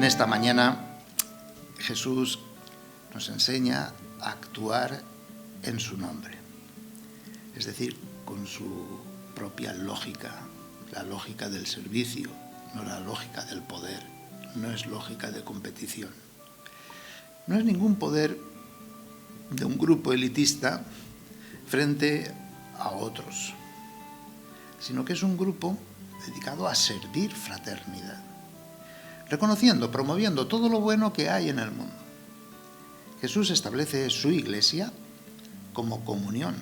esta mañana Jesús nos enseña a actuar en su nombre, es decir, con su propia lógica, la lógica del servicio, no la lógica del poder, no es lógica de competición. No es ningún poder de un grupo elitista frente a otros, sino que es un grupo dedicado a servir fraternidad, reconociendo, promoviendo todo lo bueno que hay en el mundo. Jesús establece su iglesia como comunión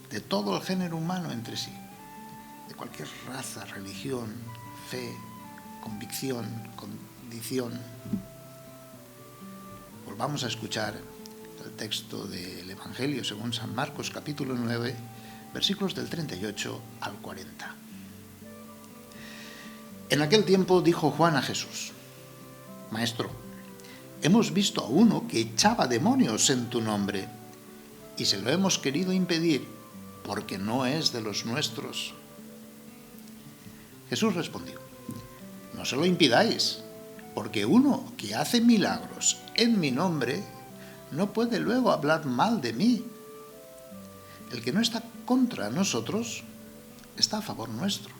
de todo el género humano entre sí, de cualquier raza, religión, fe, convicción, condición. Volvamos a escuchar el texto del Evangelio según San Marcos, capítulo 9, versículos del 38 al 40. En aquel tiempo dijo Juan a Jesús: Maestro, hemos visto a uno que echaba demonios en tu nombre, y se lo hemos querido impedir, porque no es de los nuestros. Jesús respondió: No se lo impidáis, porque uno que hace milagros en mi nombre no puede luego hablar mal de mí. El que no está contra nosotros está a favor nuestro.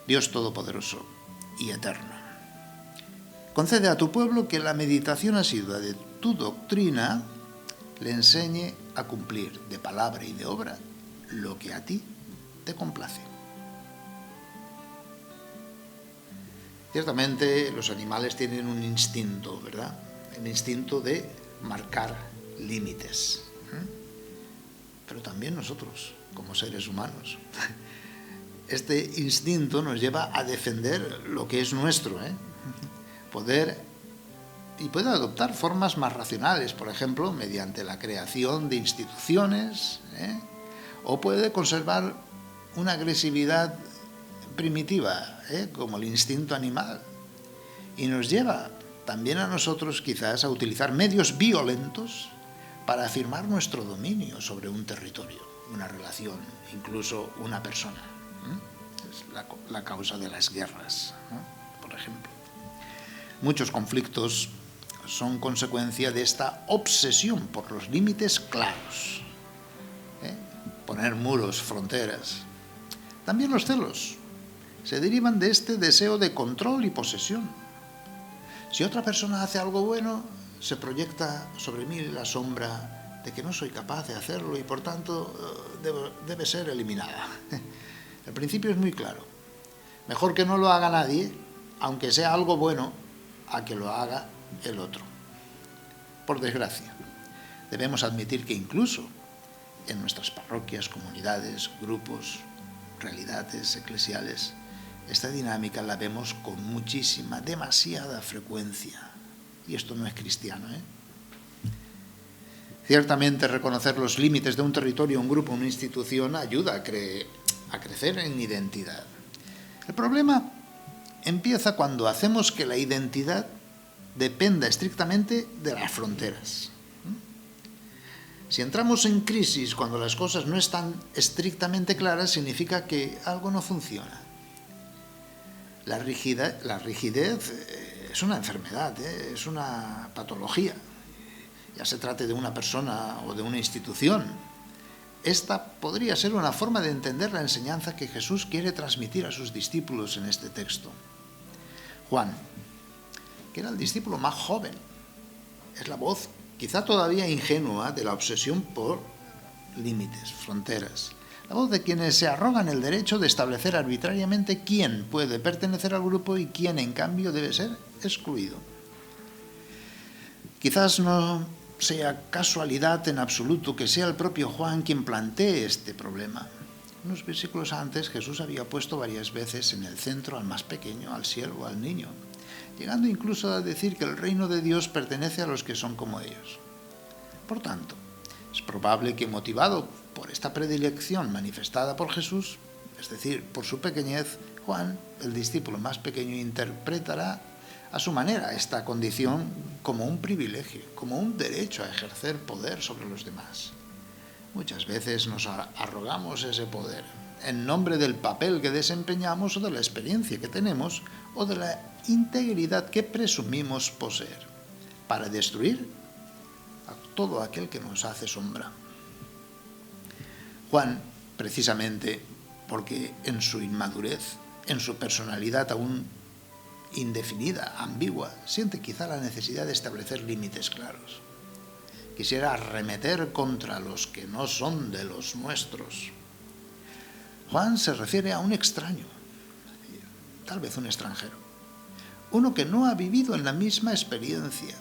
Dios Todopoderoso y Eterno, concede a tu pueblo que la meditación asidua de tu doctrina le enseñe a cumplir de palabra y de obra lo que a ti te complace. Ciertamente los animales tienen un instinto, ¿verdad? El instinto de marcar límites. Pero también nosotros, como seres humanos. Este instinto nos lleva a defender lo que es nuestro, puede adoptar formas más racionales, por ejemplo, mediante la creación de instituciones, o puede conservar una agresividad primitiva, como el instinto animal, y nos lleva también a nosotros quizás a utilizar medios violentos para afirmar nuestro dominio sobre un territorio, una relación, incluso una persona. Es la causa de las guerras, por ejemplo. Muchos conflictos son consecuencia de esta obsesión por los límites claros, poner muros, fronteras. También los celos se derivan de este deseo de control y posesión. Si otra persona hace algo bueno, se proyecta sobre mí la sombra de que no soy capaz de hacerlo y por tanto debe ser eliminada. El principio es muy claro. Mejor que no lo haga nadie, aunque sea algo bueno, a que lo haga el otro. Por desgracia, debemos admitir que incluso en nuestras parroquias, comunidades, grupos, realidades eclesiales, esta dinámica la vemos con demasiada frecuencia. Y esto no es cristiano, Ciertamente reconocer los límites de un territorio, un grupo, una institución ayuda a crecer en identidad. El problema empieza cuando hacemos que la identidad dependa estrictamente de las fronteras. Si entramos en crisis cuando las cosas no están estrictamente claras, significa que algo no funciona. La rigidez es una enfermedad, es una patología, ya se trate de una persona o de una institución. Esta podría ser una forma de entender la enseñanza que Jesús quiere transmitir a sus discípulos en este texto. Juan, que era el discípulo más joven, es la voz, quizá todavía ingenua, de la obsesión por límites, fronteras. La voz de quienes se arrogan el derecho de establecer arbitrariamente quién puede pertenecer al grupo y quién, en cambio, debe ser excluido. Quizás no sea casualidad en absoluto que sea el propio Juan quien plantee este problema. Unos versículos antes, Jesús había puesto varias veces en el centro al más pequeño, al siervo, al niño, llegando incluso a decir que el reino de Dios pertenece a los que son como ellos. Por tanto, es probable que, motivado por esta predilección manifestada por Jesús, es decir, por su pequeñez, Juan, el discípulo más pequeño, interpretará a su manera esta condición como un privilegio, como un derecho a ejercer poder sobre los demás. Muchas veces nos arrogamos ese poder, en nombre del papel que desempeñamos o de la experiencia que tenemos o de la integridad que presumimos poseer, para destruir a todo aquel que nos hace sombra. Juan, precisamente porque en su inmadurez, en su personalidad aún indefinida, ambigua, siente quizá la necesidad de establecer límites claros. Quisiera arremeter contra los que no son de los nuestros. Juan se refiere a un extraño, tal vez un extranjero, uno que no ha vivido en la misma experiencia,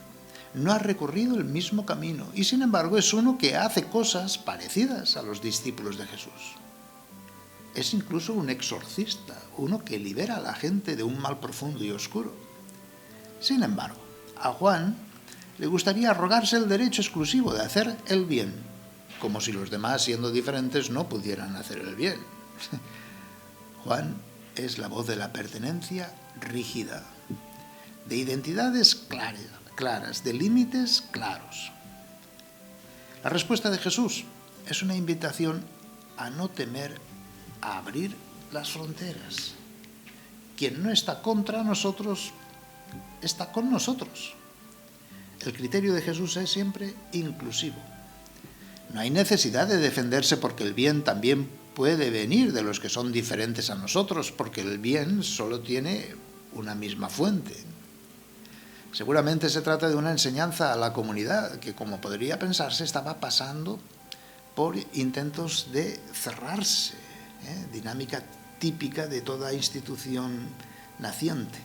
no ha recorrido el mismo camino y sin embargo es uno que hace cosas parecidas a los discípulos de Jesús. Es incluso un exorcista, uno que libera a la gente de un mal profundo y oscuro. Sin embargo, a Juan le gustaría arrogarse el derecho exclusivo de hacer el bien, como si los demás, siendo diferentes, no pudieran hacer el bien. Juan es la voz de la pertenencia rígida, de identidades claras, de límites claros. La respuesta de Jesús es una invitación a no temer a abrir las fronteras. Quien no está contra nosotros, está con nosotros. El criterio de Jesús es siempre inclusivo. No hay necesidad de defenderse porque el bien también puede venir de los que son diferentes a nosotros, porque el bien solo tiene una misma fuente. Seguramente se trata de una enseñanza a la comunidad que, como podría pensarse, estaba pasando por intentos de cerrarse, dinámica típica de toda institución naciente.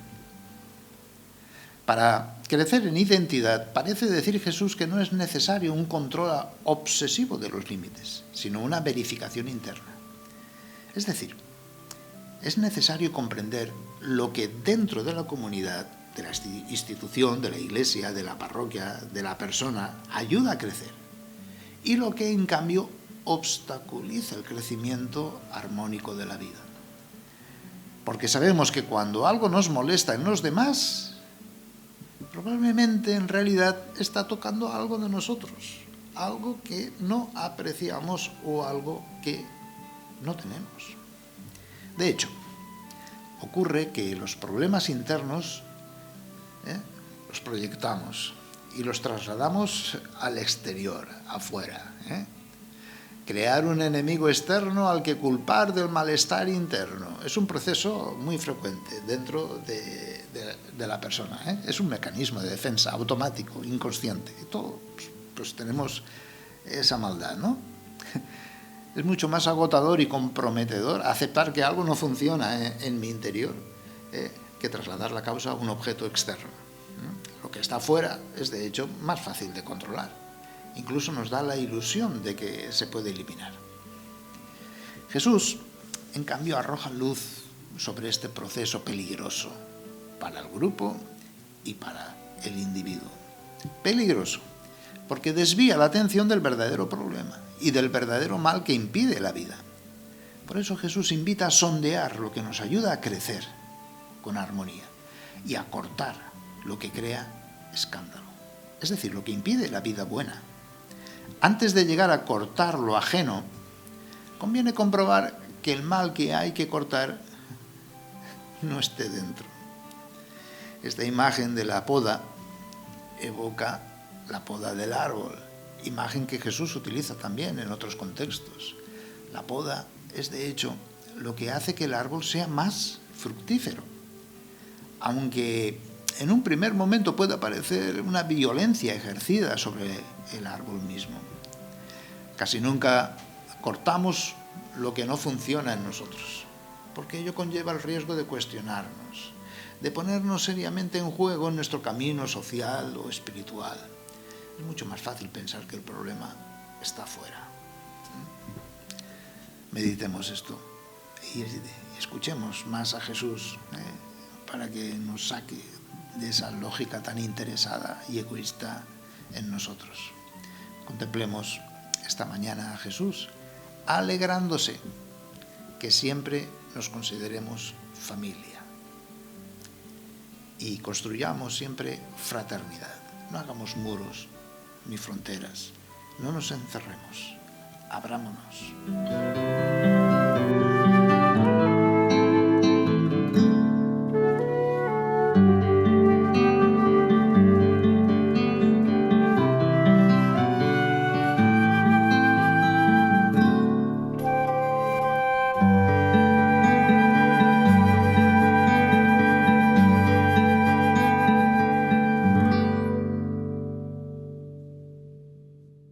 Para crecer en identidad, parece decir Jesús que no es necesario un control obsesivo de los límites, sino una verificación interna. Es decir, es necesario comprender lo que dentro de la comunidad, de la institución, de la iglesia, de la parroquia, de la persona, ayuda a crecer, y lo que en cambio obstaculiza el crecimiento armónico de la vida. Porque sabemos que cuando algo nos molesta en los demás, probablemente en realidad está tocando algo de nosotros, algo que no apreciamos o algo que no tenemos. De hecho, ocurre que los problemas internos los proyectamos y los trasladamos al exterior, afuera. Crear un enemigo externo al que culpar del malestar interno. Es un proceso muy frecuente dentro de la persona. Es un mecanismo de defensa automático, inconsciente. Y todos pues tenemos esa maldad, ¿no? Es mucho más agotador y comprometedor aceptar que algo no funciona en mi interior que trasladar la causa a un objeto externo. Lo que está fuera es, de hecho, más fácil de controlar. Incluso nos da la ilusión de que se puede eliminar. Jesús, en cambio, arroja luz sobre este proceso peligroso para el grupo y para el individuo. Peligroso, porque desvía la atención del verdadero problema y del verdadero mal que impide la vida. Por eso Jesús invita a sondear lo que nos ayuda a crecer con armonía y a cortar lo que crea escándalo, es decir, lo que impide la vida buena. Antes de llegar a cortar lo ajeno, conviene comprobar que el mal que hay que cortar no esté dentro. Esta imagen de la poda evoca la poda del árbol, imagen que Jesús utiliza también en otros contextos. La poda es, de hecho, lo que hace que el árbol sea más fructífero, aunque en un primer momento pueda parecer una violencia ejercida sobre el árbol mismo. Casi nunca cortamos lo que no funciona en nosotros, porque ello conlleva el riesgo de cuestionarnos, de ponernos seriamente en juego en nuestro camino social o espiritual. Es mucho más fácil pensar que el problema está fuera. Meditemos esto y escuchemos más a Jesús para que nos saque de esa lógica tan interesada y egoísta en nosotros. Contemplemos esta mañana a Jesús, alegrándose que siempre nos consideremos familia y construyamos siempre fraternidad. No hagamos muros ni fronteras, no nos encerremos, abrámonos.